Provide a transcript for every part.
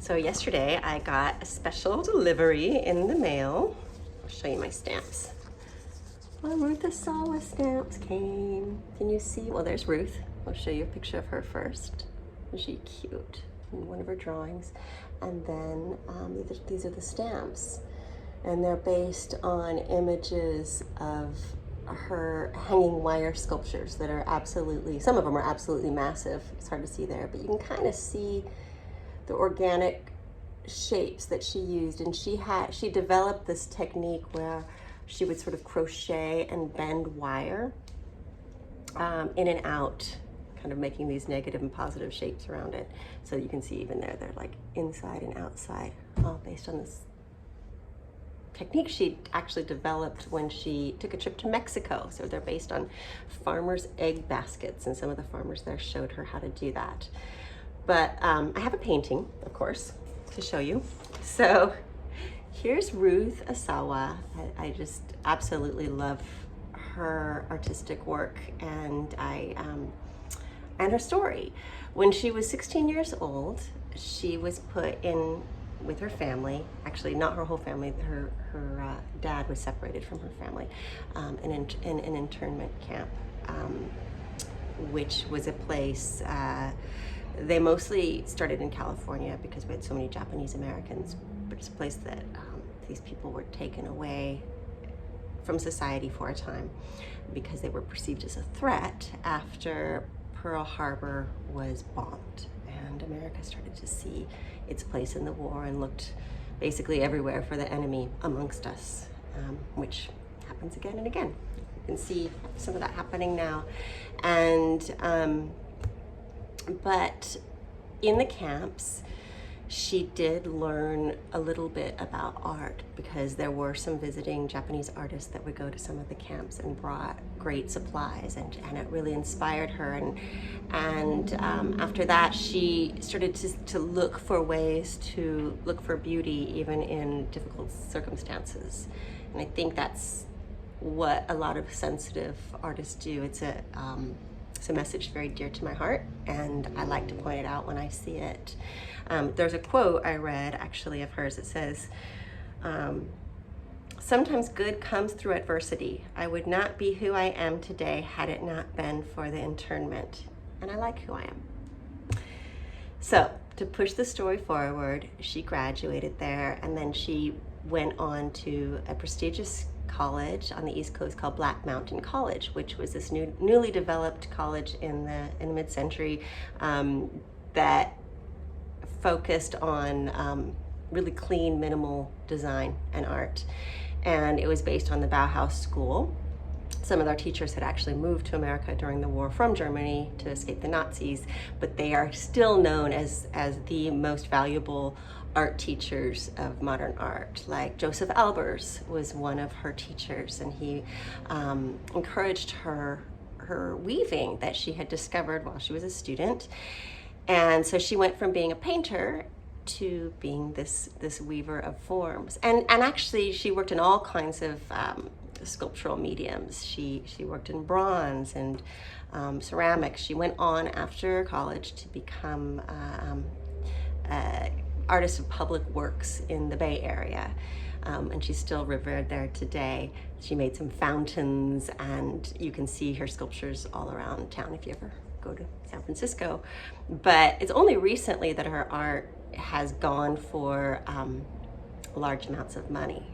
So yesterday I got a special delivery in the mail. I'll show you my stamps. My Ruth Asawa stamps came. Can you see? Well, there's Ruth. I'll show you a picture of her first. Isn't she cute? In one of her drawings. And then these are the stamps. And they're based on images of her hanging wire sculptures that are absolutely, some of them are absolutely massive. It's hard to see there, but you can kind of see the organic shapes that she used. And she developed this technique where she would sort of crochet and bend wire in and out, kind of making these negative and positive shapes around it. So you can see even there, they're like inside and outside, all based on this technique she actually developed when she took a trip to Mexico. So they're based on farmers' egg baskets, and some of the farmers there showed her how to do that. But I have a painting, of course, to show you. So here's Ruth Asawa. I just absolutely love her artistic work and her story. When she was 16 years old, she was put in with her family, actually not her whole family, her dad was separated from her family, in an internment camp, which was a place, they mostly started in California because we had so many Japanese Americans, but it's a place that these people were taken away from society for a time because they were perceived as a threat after Pearl Harbor was bombed. And America started to see its place in the war and looked basically everywhere for the enemy amongst us, which happens again and again. You can see some of that happening now. And but in the camps, she did learn a little bit about art because there were some visiting Japanese artists that would go to some of the camps and brought great supplies, and it really inspired her. And after that, she started to look for ways to look for beauty even in difficult circumstances. And I think that's what a lot of sensitive artists do. It's a message very dear to my heart, and I like to point it out when I see it. There's a quote I read actually of hers. It says, "Sometimes good comes through adversity. I would not be who I am today had it not been for the internment." And I like who I am. So to push the story forward, she graduated there, and then she went on to a prestigious college on the East Coast called Black Mountain College, which was this newly developed college in the mid-century that focused on really clean, minimal design and art. And it was based on the Bauhaus School. Some of our teachers had actually moved to America during the war from Germany to escape the Nazis, but they are still known as the most valuable art teachers of modern art. Like Joseph Albers was one of her teachers, and he encouraged her weaving that she had discovered while she was a student. And so she went from being a painter to being this weaver of forms. And actually she worked in all kinds of sculptural mediums. She worked in bronze and ceramics. She went on after college to become artist of public works in the Bay Area, and she's still revered there today. She made some fountains, and you can see her sculptures all around town if you ever go to San Francisco. But it's only recently that her art has gone for large amounts of money.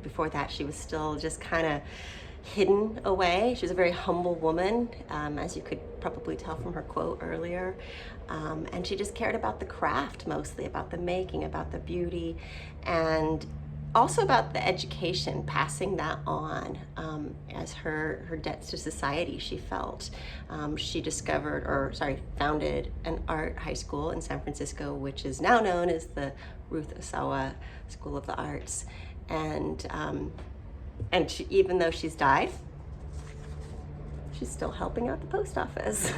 Before that, she was still just kind of hidden away. She was a very humble woman, as you could probably tell from her quote earlier. And she just cared about the craft mostly, about the making, about the beauty, and also about the education, passing that on as her debts to society, she felt. She founded an art high school in San Francisco, which is now known as the Ruth Asawa School of the Arts. And she, even though she's died, she's still helping out the post office.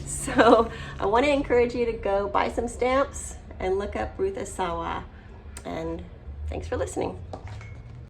So I want to encourage you to go buy some stamps and look up Ruth Asawa. And thanks for listening.